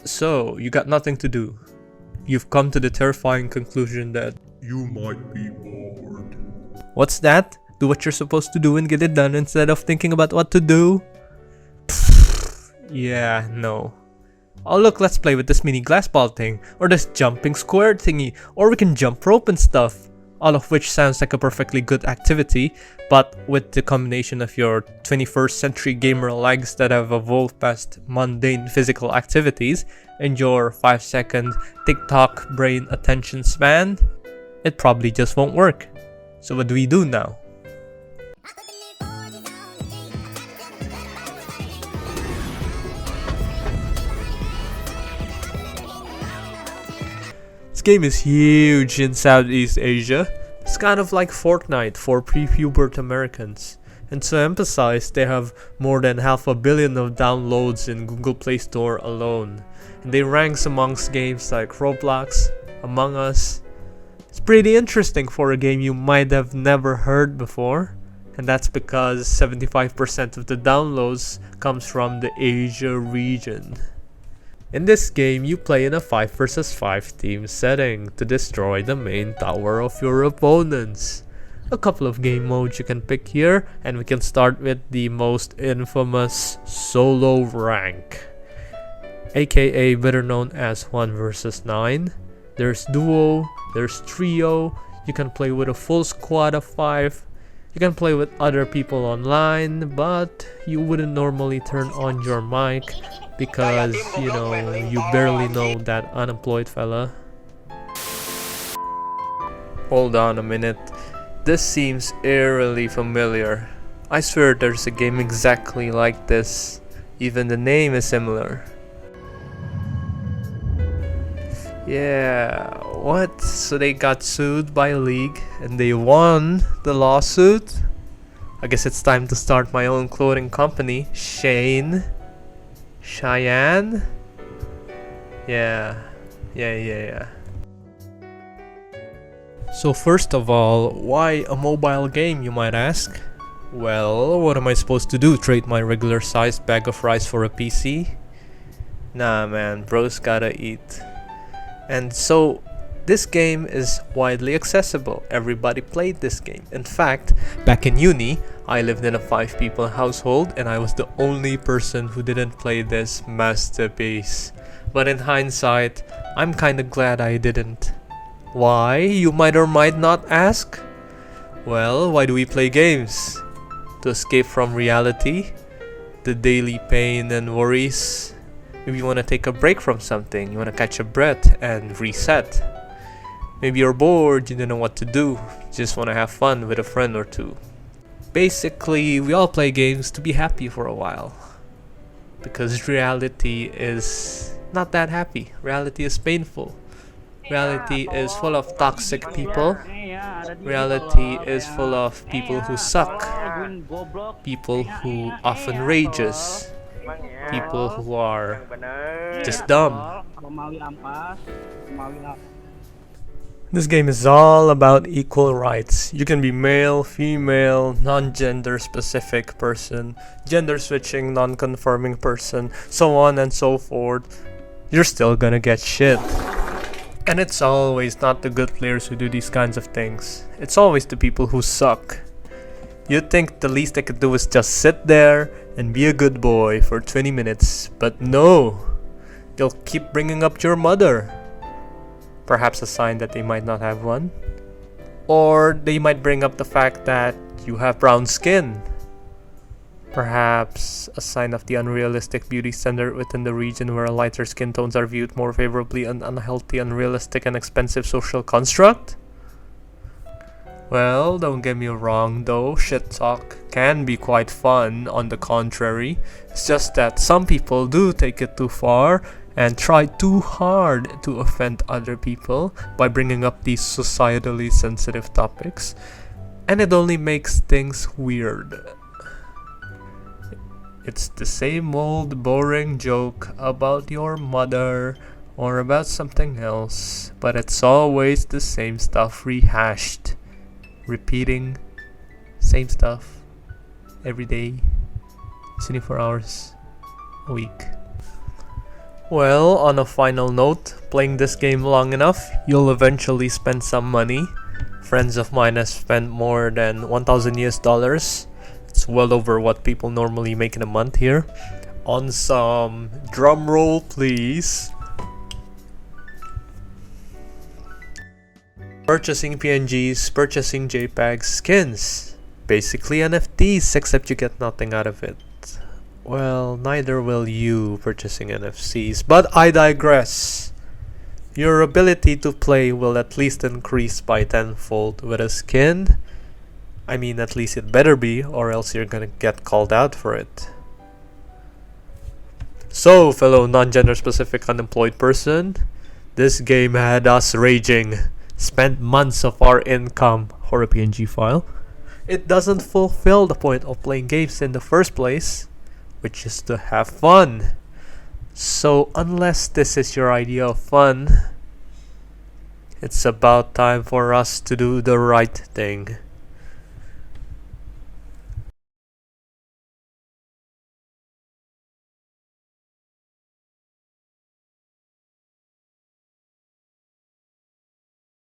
So, you got nothing to do. You've come to the terrifying conclusion that you might be bored. What's that? Do what you're supposed to do and get it done instead of thinking about what to do? Yeah, no. Oh look, let's play with this mini glass ball thing, or this jumping square thingy, or we can jump rope and stuff. All of which sounds like a perfectly good activity, but with the combination of your 21st century gamer legs that have evolved past mundane physical activities and your 5-second TikTok brain attention span, it probably just won't work. So what do we do now? This game is huge in Southeast Asia. It's kind of like Fortnite for pre-pubert Americans. And to emphasize, they have more than 500 million of downloads in Google Play Store alone. And they ranks amongst games like Roblox, Among Us. It's pretty interesting for a game you might have never heard before. And that's because 75% of the downloads comes from the Asia region. In this game, you play in a 5 vs 5 team setting to destroy the main tower of your opponents. A couple of game modes you can pick here, and we can start with the most infamous solo rank, aka better known as 1 vs 9. There's duo, there's trio, you can play with a full squad of 5. You can play with other people online, but you wouldn't normally turn on your mic because, you know, you barely know that unemployed fella. Hold on a minute. This seems eerily familiar. I swear there's a game exactly like this. Even the name is similar. Yeah, what? So they got sued by a league and they won the lawsuit? I guess it's time to start my own clothing company. Cheyenne? Yeah. So first of all, why a mobile game, you might ask? Well, what am I supposed to do? Trade my regular sized bag of rice for a PC? Nah man, bro's gotta eat. And so, this game is widely accessible. Everybody played this game. In fact, back in uni, I lived in a 5-people household and I was the only person who didn't play this masterpiece. But in hindsight, I'm kinda glad I didn't. Why, you might or might not ask? Well, why do we play games? To escape from reality, the daily pain and worries. Maybe you want to take a break from something, you want to catch a breath and reset. Maybe you're bored, you don't know what to do, you just want to have fun with a friend or two. Basically, we all play games to be happy for a while. Because reality is not that happy. Reality is painful. Reality is full of toxic people. Reality is full of people who suck. People who often rages. People who are just dumb. This game is all about equal rights. You can be male, female, non-gender specific person, gender switching, non-conforming person, so on and so forth. You're still gonna get shit. And it's always not the good players who do these kinds of things. It's always the people who suck. You'd think the least they could do is just sit there and be a good boy for 20 minutes, but no! They'll keep bringing up your mother. Perhaps a sign that they might not have one. Or they might bring up the fact that you have brown skin. Perhaps a sign of the unrealistic beauty standard within the region where lighter skin tones are viewed more favorably, an unhealthy, unrealistic, and expensive social construct? Well, don't get me wrong though, shit talk can be quite fun on the contrary. It's just that some people do take it too far and try too hard to offend other people by bringing up these societally sensitive topics. And it only makes things weird. It's the same old boring joke about your mother or about something else, but it's always the same stuff rehashed. Repeating same stuff every day, 24 hours a week. Well, on a final note, playing this game long enough, you'll eventually spend some money. Friends of mine have spent more than 1,000 US dollars. It's well over what people normally make in a month here. On some drum roll, please. Purchasing PNGs, purchasing JPEGs, skins. Basically NFTs, except you get nothing out of it. Well, neither will you purchasing NFCs, but I digress. Your ability to play will at least increase by tenfold with a skin. I mean, at least it better be, or else you're gonna get called out for it. So, fellow non-gender specific unemployed person, this game had us raging. Spent months of our income for a PNG file. It doesn't fulfill the point of playing games in the first place, which is to have fun. So unless this is your idea of fun, it's about time for us to do the right thing.